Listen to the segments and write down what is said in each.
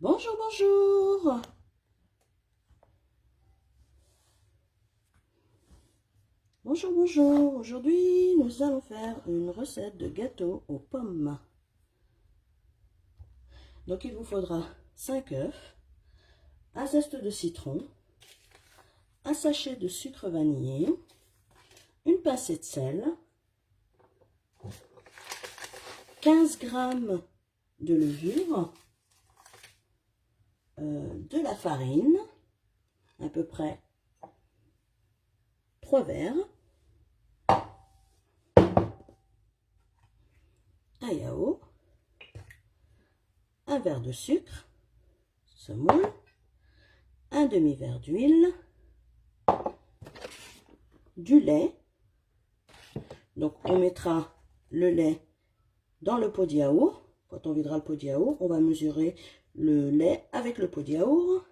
Bonjour, bonjour. Bonjour, bonjour. Aujourd'hui, nous allons faire une recette de gâteau aux pommes. Donc, il vous faudra 5 œufs, un zeste de citron, un sachet de sucre vanillé, une pincée de sel, 15 g de levure, de la farine, à peu près 3 verres, un yaourt, un verre de sucre, semoule, un demi-verre d'huile, du lait. Donc on mettra le lait dans le pot de yaourt. Quand on videra le pot de yaourt, on va mesurer le lait avec le pot de yaourt.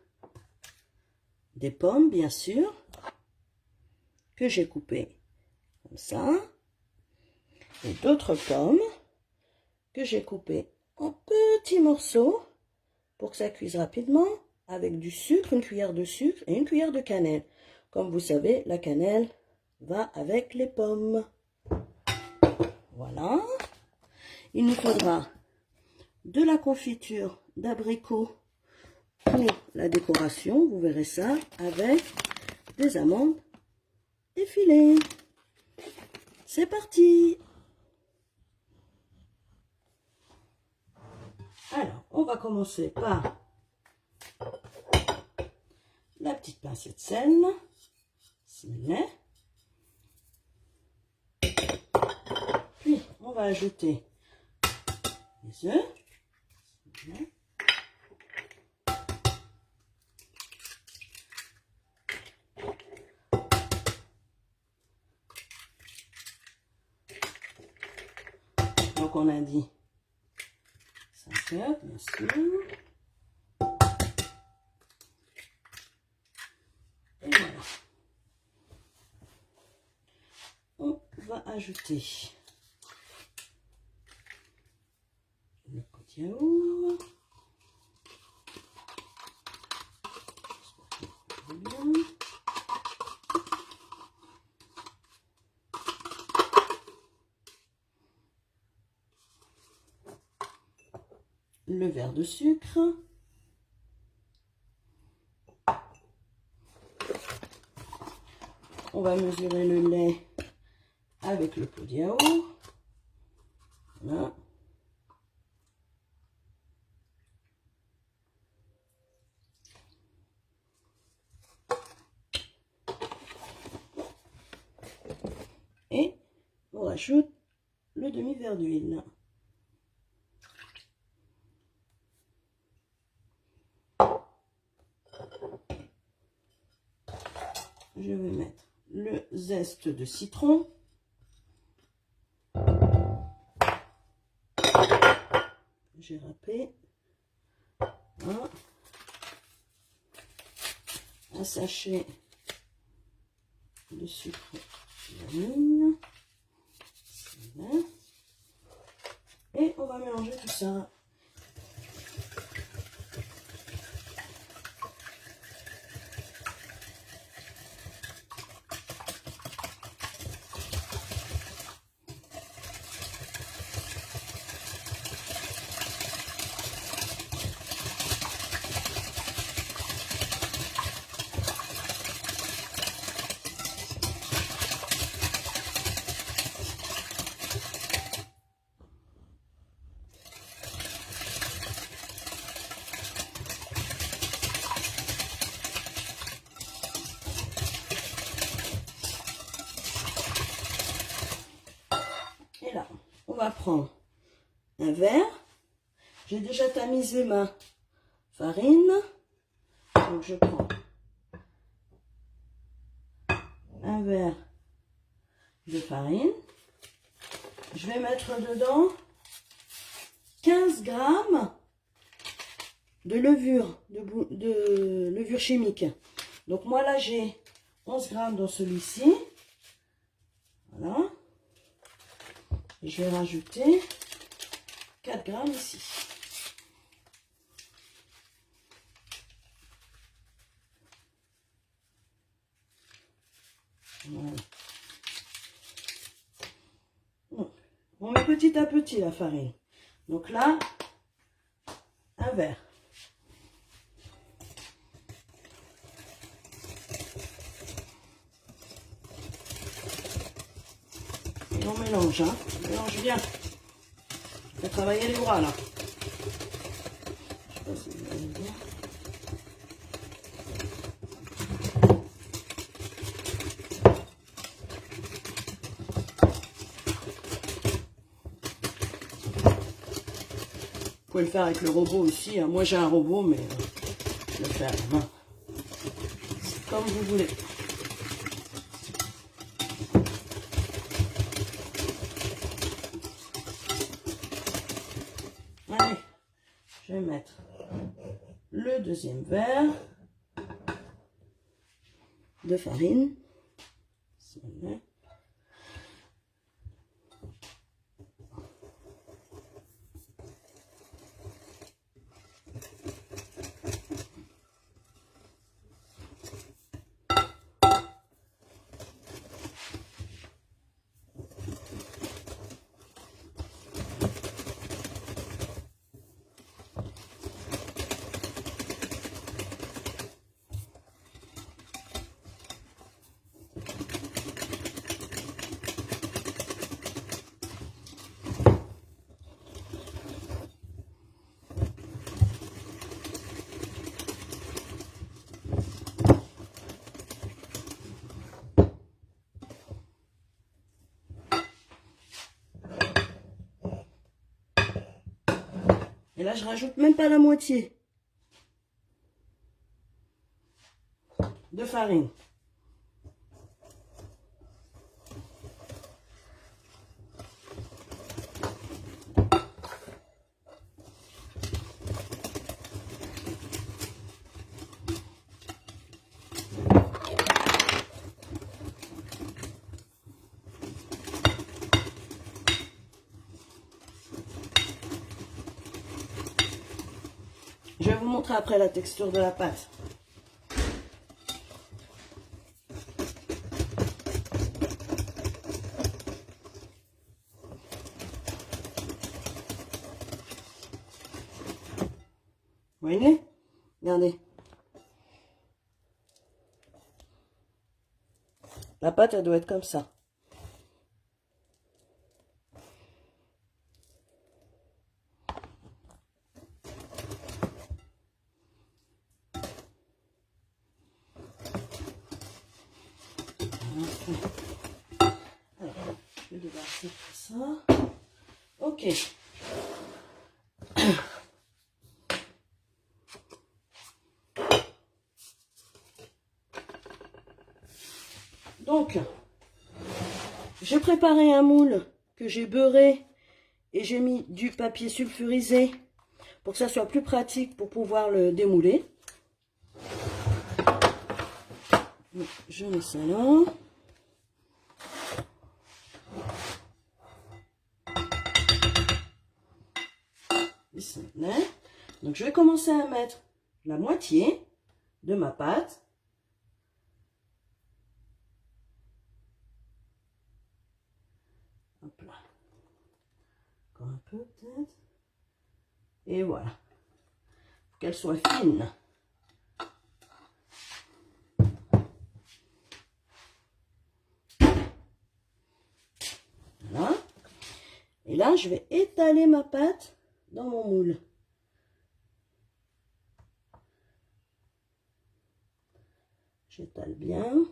Des pommes, bien sûr, que j'ai coupées comme ça. Et d'autres pommes que j'ai coupées en petits morceaux pour que ça cuise rapidement, avec du sucre, une cuillère de sucre et une cuillère de cannelle. Comme vous savez, la cannelle va avec les pommes. Voilà. Il nous faudra de la confiture d'abricot pour la décoration. Vous verrez ça avec des amandes effilées. C'est parti. Alors, on va commencer par la petite pincée de sel, s'il est. Puis, on va ajouter les œufs. Donc, on a dit 5 œufs, bien sûr. Et voilà. On va ajouter le pot de yaourt. Le verre de sucre. On va mesurer le lait avec le pot de yaourt. Voilà. Et on rajoute le demi-verre d'huile. Je vais mettre le zeste de citron. J'ai râpé. Voilà. Un sachet de sucre vanille. Et on va mélanger tout ça. Et là, on va prendre un verre. J'ai déjà tamisé ma farine. Donc je prends un verre de farine. Je vais mettre dedans 15 g de levure, de levure chimique. Donc moi là j'ai 11 g dans celui-ci. Voilà. Je vais rajouter 4 g ici. petit à petit la farine. Donc là, un verre. Et on mélange, hein. On mélange bien. On va travailler les bras là. Je sais pas si vous allez bien. Vous pouvez le faire avec le robot aussi. Moi j'ai un robot, mais je le fais à la main. C'est comme vous voulez. Allez, je vais mettre le deuxième verre de farine. Et là, je rajoute même pas la moitié de farine. Je vais vous montrer après la texture de la pâte. Vous voyez? Regardez. La pâte, elle doit être comme ça. Alors, je vais débarrasser tout ça. Ok. Donc, j'ai préparé un moule que j'ai beurré et j'ai mis du papier sulfurisé pour que ça soit plus pratique pour pouvoir le démouler. Donc, je mets ça là. Donc, je vais commencer à mettre la moitié de ma pâte. Hop là. Encore un peu peut-être. Et voilà. Faut qu'elle soit fine. Voilà. Et là, je vais étaler ma pâte dans mon moule. J'étale bien.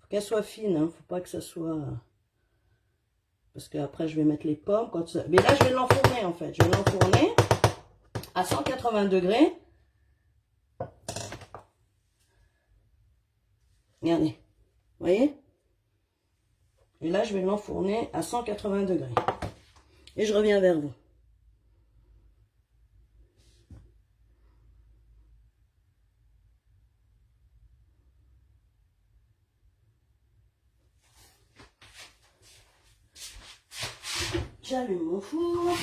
Faut qu'elle soit fine, hein. Faut pas que ça soit... Parce que après je vais mettre les pommes. Quand ça... Mais là, je vais l'enfourner en fait. Je vais l'enfourner à 180 degrés. Regardez. Vous voyez? Et là, je vais l'enfourner à 180 degrés. Et je reviens vers vous. J'allume mon four.